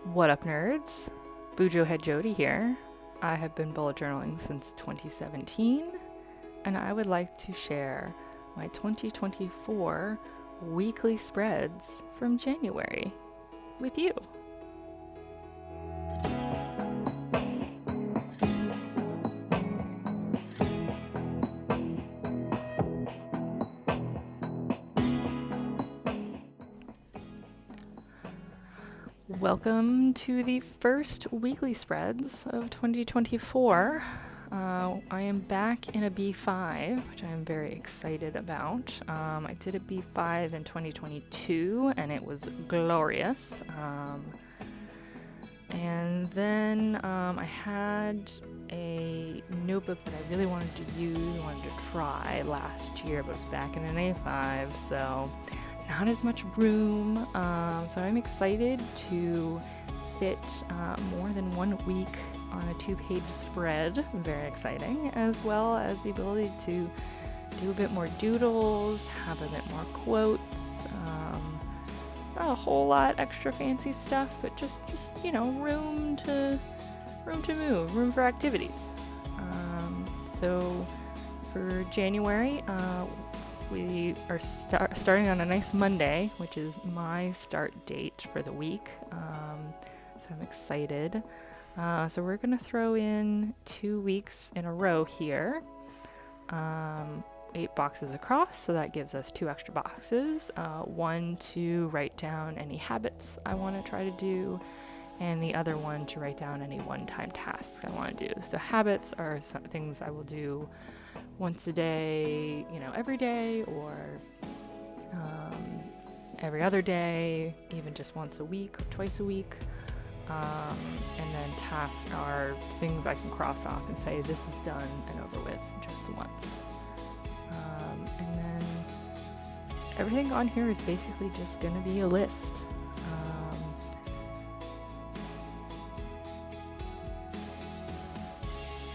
What up, nerds? Bujo Head Jody here. I have been bullet journaling since 2017, and I would like to share my 2024 weekly spreads from January with you. Welcome to the first weekly spreads of 2024. I am back in a B5, which I'm very excited about. I did a B5 in 2022, and it was glorious. And then I had a notebook that I really wanted to use, wanted to try last year, but it was back in an A5, so not as much room. So I'm excited to fit more than 1 week on a 2-page spread. Very exciting, as well as the ability to do a bit more doodles, have a bit more quotes. Not a whole lot extra fancy stuff, but just room to move, room for activities. So for January, we are starting on a nice Monday, which is my start date for the week. So I'm excited. So we're going to throw in 2 weeks in a row here. 8 boxes across, so that gives us 2 extra boxes. One to write down any habits I want to try to do, and the other one to write down any one-time tasks I want to do. So habits are some things I will do once a day, every day, or every other day, even just once a week or twice a week. And then tasks are things I can cross off and say, this is done and over with just the once. And then everything on here is basically just going to be a list.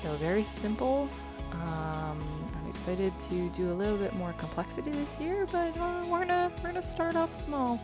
So very simple. I'm excited to do a little bit more complexity this year, but we're gonna start off small.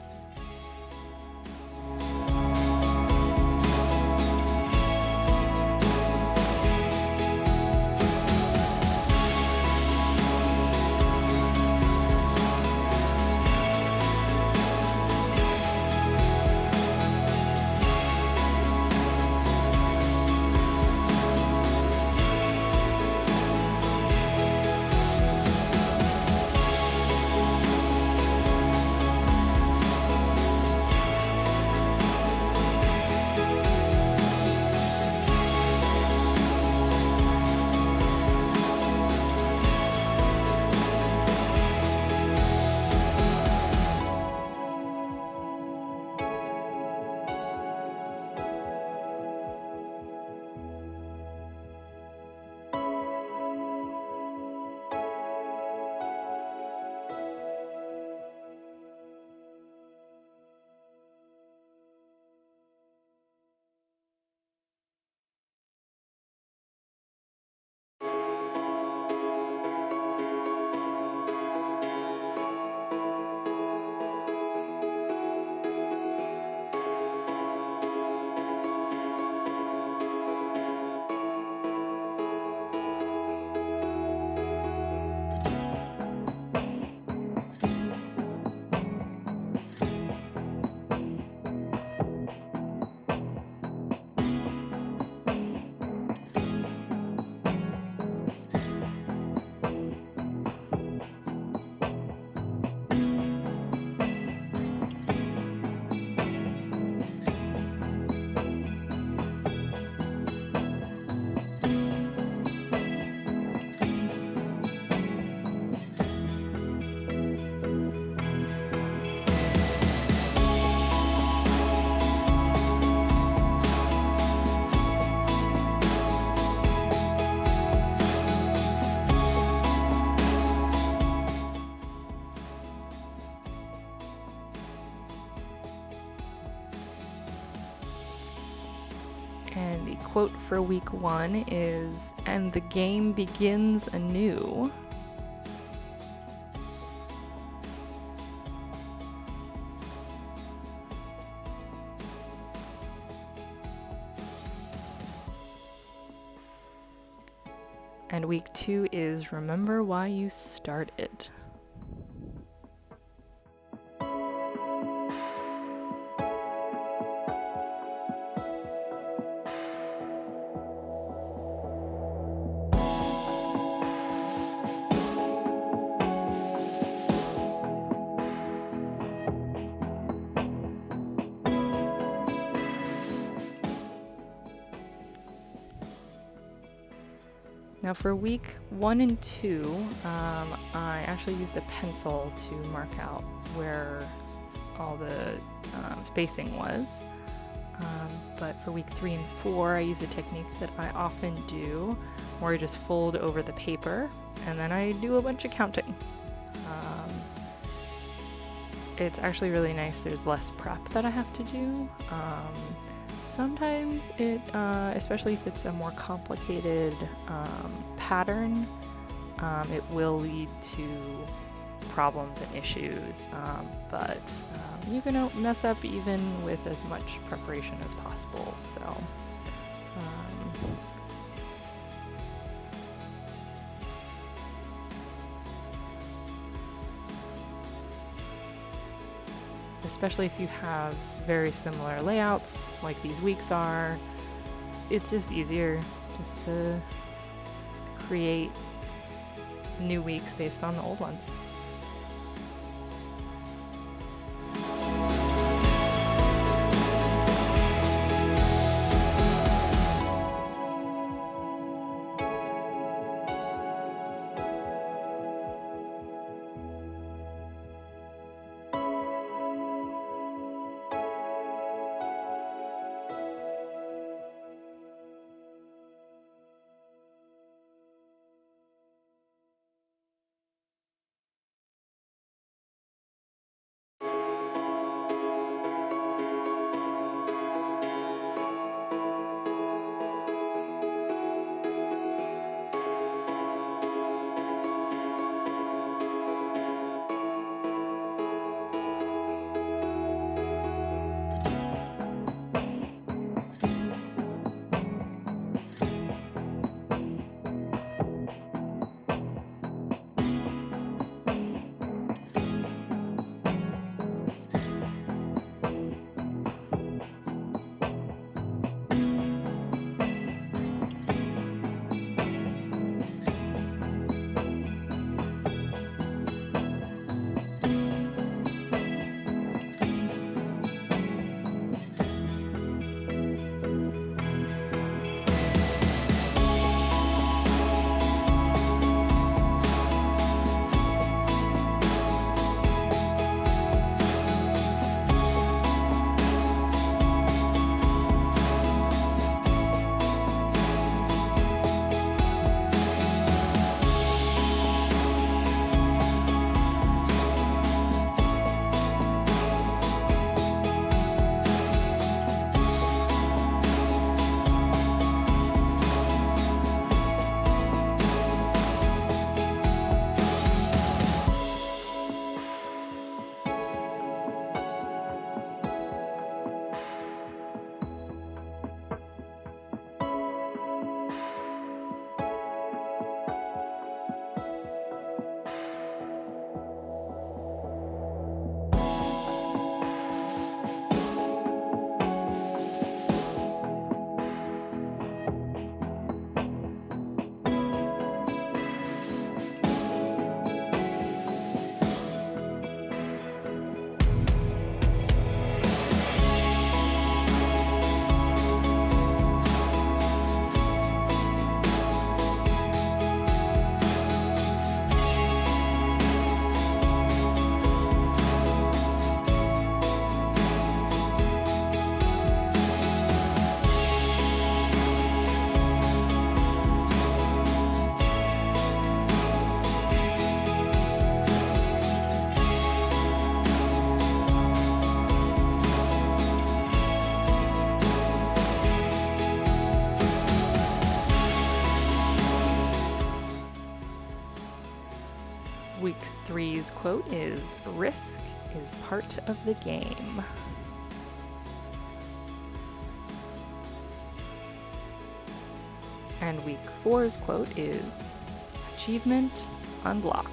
And the quote for week 1 is, "And the game begins anew." And week 2 is remember why you started. Now for week 1 and 2, I actually used a pencil to mark out where all the spacing was. But for week 3 and 4, I used a technique that I often do, where I just fold over the paper and then I do a bunch of counting. It's actually really nice. There's less prep that I have to do. Sometimes it, especially if it's a more complicated pattern, it will lead to problems and issues, but you can mess up even with as much preparation as possible. So especially if you have very similar layouts like these weeks are, it's just easier just to create new weeks based on the old ones. Week 3's quote is, "Risk is part of the game." And week 4's quote is, "Achievement unlocked."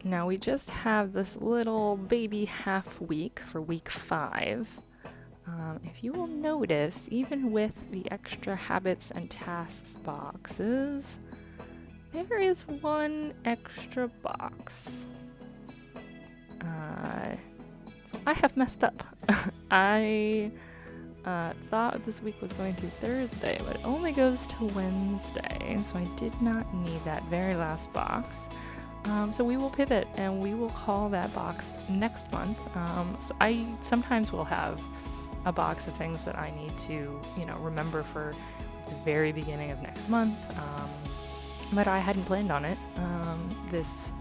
Now we just have this little baby half week for week 5. If you will notice, even with the extra habits and tasks boxes, there is one extra box. So I have messed up. I thought this week was going to Thursday, but it only goes to Wednesday, so I did not need that very last box. So we will pivot and we will call that box next month. So I sometimes will have a box of things that I need to, remember for the very beginning of next month. But I hadn't planned on it this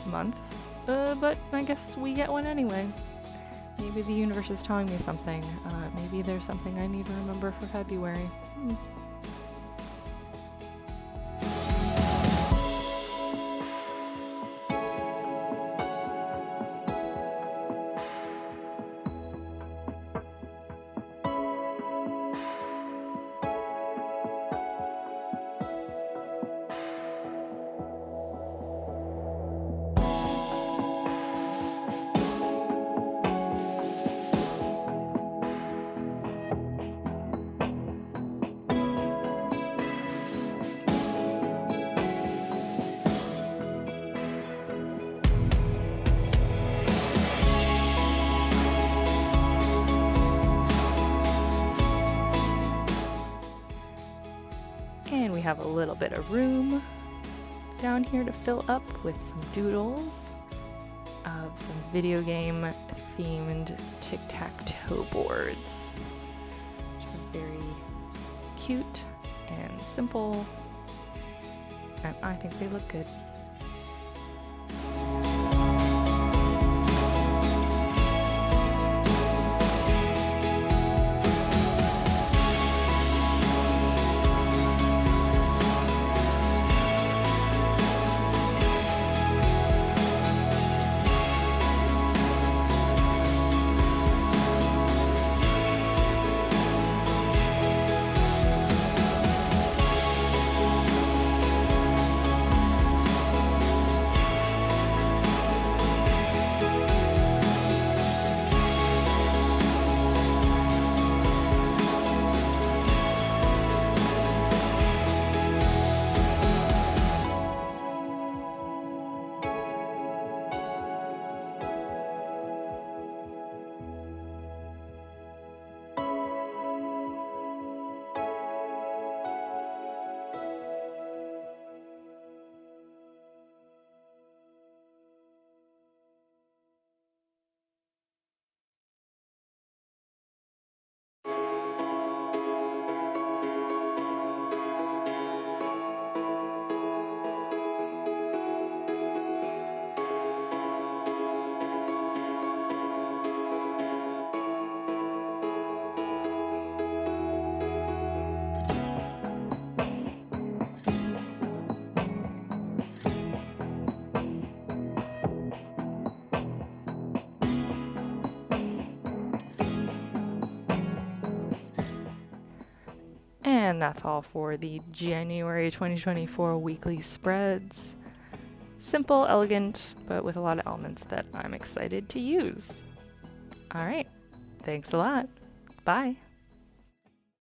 month. But I guess we get one anyway. Maybe the universe is telling me something. Maybe there's something I need to remember for February. And we have a little bit of room down here to fill up with some doodles of some video game themed tic-tac-toe boards, which are very cute and simple, and I think they look good. And that's all for the January 2024 weekly spreads. Simple, elegant, but with a lot of elements that I'm excited to use. All right. Thanks a lot. Bye.